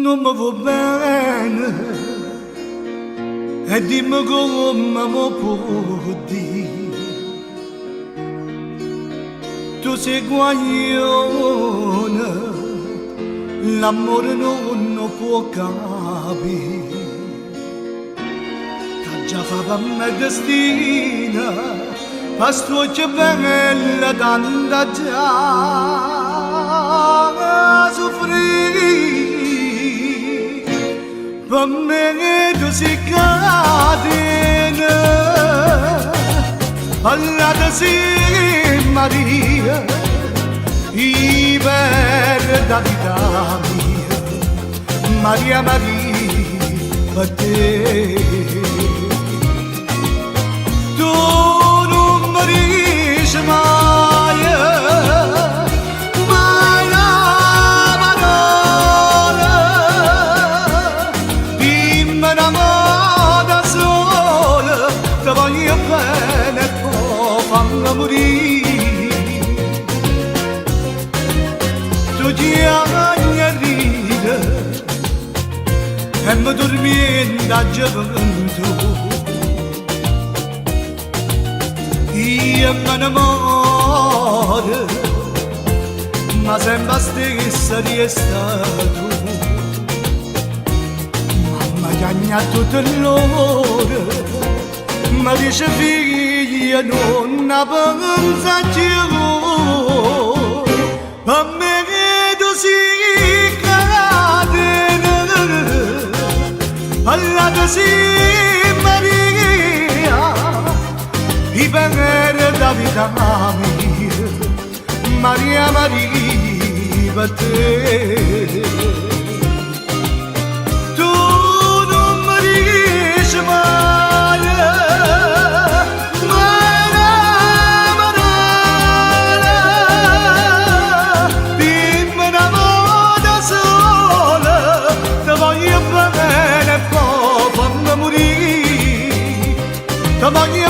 non mi va bene e dimmi come mi può dire. Tu sei guaglione, l'amore non può capire, che già fa per me destina, pasto che bella tanta già soffrire. Per me tu sei catena, parlata sei Maria, i verda vita mia, Maria Maria, per te. Tu non mi dici mai, mai la parola, dimmi una da sola, ti voglio bene e poi fammi morire. Tu ti agni a ridere e mi dormi da gioventù. Io mi innamoro, ma sempre stessa resta tu. Mamma chiagna tutto l'ora, mi dice figlia non pensa più. Per me tu sei catena, parlata sei Maria, i venere da vita mia, Maria Maria, per te. Tu non mi dici mai, mai la parola, dimmi una volta sola, ti voglio bene e poi fammi morire, ti voglio